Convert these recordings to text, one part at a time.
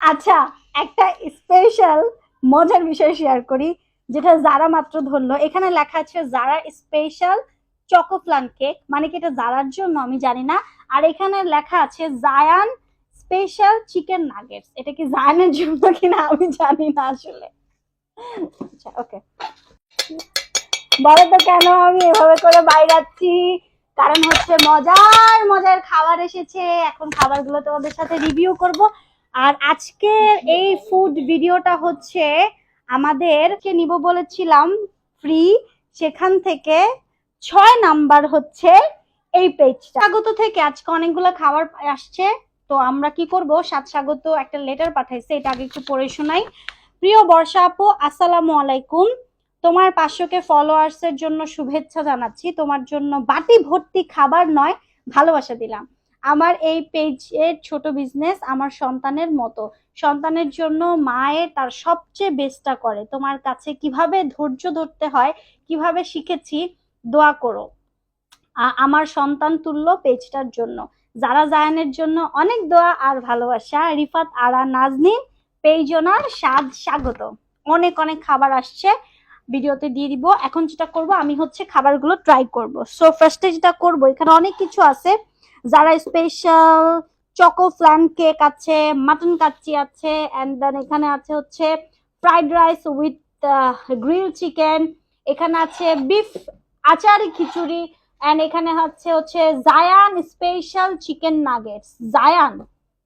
আচ্ছা, একটা স্পেশাল মজার বিষয় শেয়ার করি, যেটা যারা মাত্র ধরলো। এখানে লেখা আছে যারা স্পেশাল চকো ফ্লান কেক, মানে কি এটা যারার জন্য আমি জানি না। আর এখানে লেখা আছে জায়ান স্পেশাল চিকেন নাগেটস, এটা কি জায়ানের জন্য কিনা আমি জানি না আসলে। আচ্ছা, ওকে, বলো তো কেন আমি এভাবে করে বাইরাচ্ছি? কারণ হচ্ছে মজার মজার খাবার এসেছে, এখন খাবারগুলো তোমাদের সাথে রিভিউ করব। আর আজকের এই ফুড ভিডিওটা হচ্ছে আমাদেরকে নিব বলেছিলাম ফ্রি, সেখান থেকে 6 নাম্বার হচ্ছে এই পেজটা। স্বাগত থেকে আজকে অনেকগুলো খাবার আসছে, তো আমরা কি করব, সাত স্বাগত একটা লেটার পাঠাইছে, এটা আগে একটু পড়ে শোনাই। প্রিয় বর্ষা আপু, আসসালামু আলাইকুম। তোমার 500কে ফলোয়ার্স এর জন্য শুভেচ্ছা জানাচ্ছি। তোমার জন্য বাটি ভর্তি খাবার নয়, ভালোবাসা দিলাম। আমার এই পেজের ছোট বিজনেস আমার সন্তানের মতো। সন্তানের জন্য মায়ের তার সবচেয়ে বেস্টটা করে। তোমার কাছে কিভাবে ধৈর্য ধরতে হয়, কিভাবে শিখেছি, দোয়া করো আমার সন্তান তুল্য পেজটার জন্য। যারা জায়ানের জন্য অনেক দোয়া আর ভালোবাসা। রিফাত আরা নাজনীন, পেজ ওনার স্বাগত। অনেক অনেক খাবার আসছে, ভিডিওতে দিয়ে দিব। এখন যেটা করব আমি হচ্ছে খাবারগুলো ট্রাই করব। সো ফার্স্টে যেটা করব, এখানে অনেক কিছু আছে। যারা স্পেশাল চকো ফ্ল্যান কেক আছে, মাটন কাচ্চি আছে, এন্ড দেন এখানে আছে হচ্ছে fried rice with grill chicken, এখানে আছে বিফ আচারি খিচুড়ি, এন্ড এখানে হচ্ছে হচ্ছে Zayan special chicken nuggets, Zayan,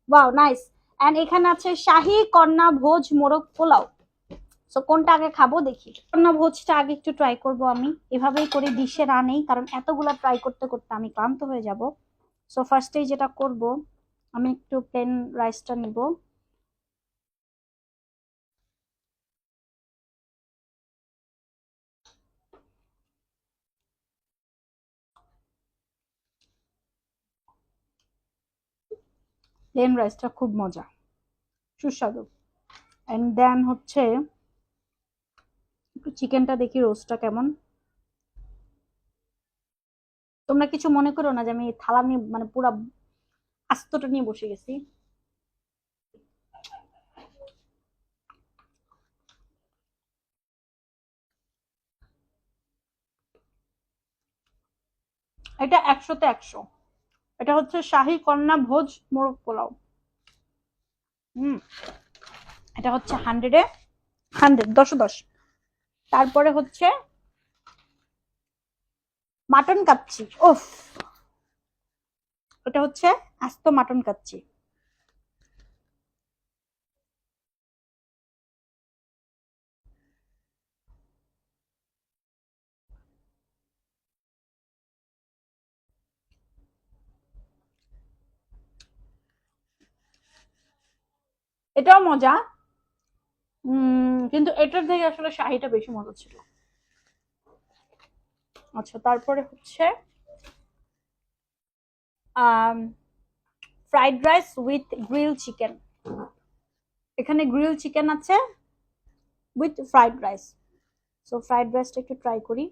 wow nice. And এখানে আছে শাহী কন্যা ভোজ মোরগ পোলাও। সো কোনটা আগে খাবো দেখি। কন্যা ভোজটা আগে একটু ট্রাই করব আমি, এভাবেই করে ডিশে রানেই, কারণ এতগুলা ট্রাই করতে করতে আমি ক্লান্ত হয়ে যাব। সো ফার্স্টেই যেটা করব, আমি একটু প্লেন রাইসটা নিব। প্লেন রাইসটা খুব মজা, সুস্বাদু। এন্ড দেন হচ্ছে একটু চিকেনটা দেখি রোস্টটা কেমন। তোমরা কিছু মনে করো না যে আমি থালা নিয়ে মানে পুরা আস্তটা নিয়ে বসে গেছি। এটা 100-তে 100। এটা হচ্ছে শাহী কন্যা ভোজ মোরগ পোলাও। হুম, এটা হচ্ছে 100-এ 100, 10-এ 10। তারপরে হচ্ছে মাটন কাচ্চি, ওফ, এটা হচ্ছে আস্ত মাটন কাচ্চি। এটাও মজা, কিন্তু এটার থেকে আসলে শাহিটা বেশি মজা ছিল। আচ্ছা, তারপরে হচ্ছে fried rice with grill chicken. এখানে গ্রিল চিকেন আছে with fried rice. So fried রাইসটা একটু ট্রাই করি।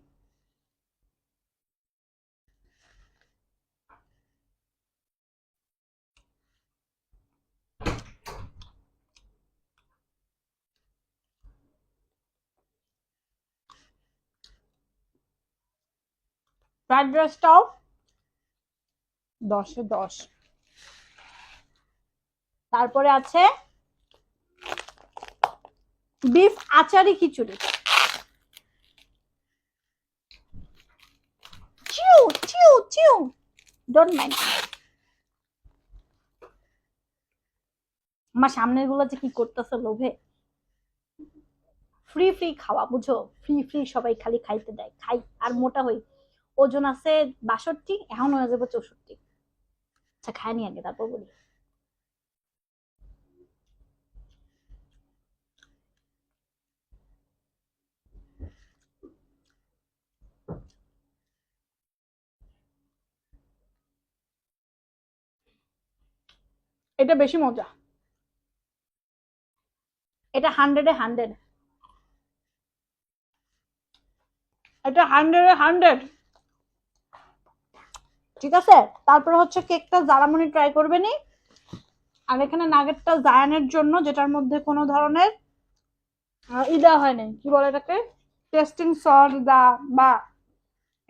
ফ্রাইড রাইসটাও 10-এ 10। তারপরে আছে beef achari khichuri, chew chew chew, don't mind. আমার সামনের গুলো যে কি করতেছে লোভে। ফ্রি ফ্রি খাওয়া বুঝো, ফ্রি ফ্রি সবাই খালি খাইতে দেয়, খাই আর মোটা হই। ওজন আছে 62, এখন হয়ে যাবে 64। আচ্ছা, খাই নি আগে, তারপর বলি। এটা বেশি মজা, এটা 100-এ 100, এটা 100-এ 100। ঠিক আছে, তারপরে হচ্ছে কেকটা জারামনি ট্রাই করবে নি। আর এখানে নাগেটটা জায়ানের জন্য, যেটার মধ্যে কোনো ধরনের দেওয়া হয় নাই, কি বলে এটাকে, টেস্টিং সল্ট বা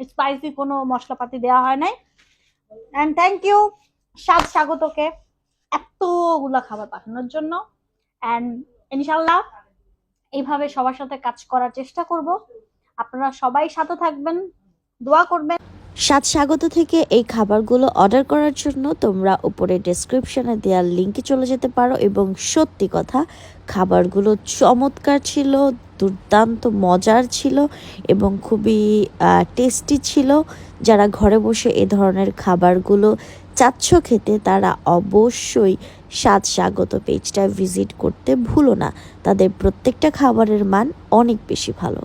স্পাইসি কোনো মশলাপাতি দেওয়া হয় নাই। এন্ড থ্যাংক ইউ স্বাগতকে এতগুলা খাবার পাঠানোর জন্য। এন্ড ইনশাল্লাহ এইভাবে সবার সাথে কাজ করার চেষ্টা করব। আপনারা সবাই সাথে থাকবেন, দোয়া করবেন। স্বাগত থেকে এই খাবারগুলো অর্ডার করার জন্য তোমরা উপরে ডেসক্রিপশনে দেওয়ার লিঙ্কে চলে যেতে পারো। এবং সত্যি কথা, খাবারগুলো চমৎকার ছিল, দুর্দান্ত মজার ছিল এবং খুবই টেস্টি ছিল। যারা ঘরে বসে এ ধরনের খাবারগুলো চাচ্ছ খেতে, তারা অবশ্যই স্বাগত পেজটা ভিজিট করতে ভুলো না। তাদের প্রত্যেকটা খাবারের মান অনেক বেশি ভালো।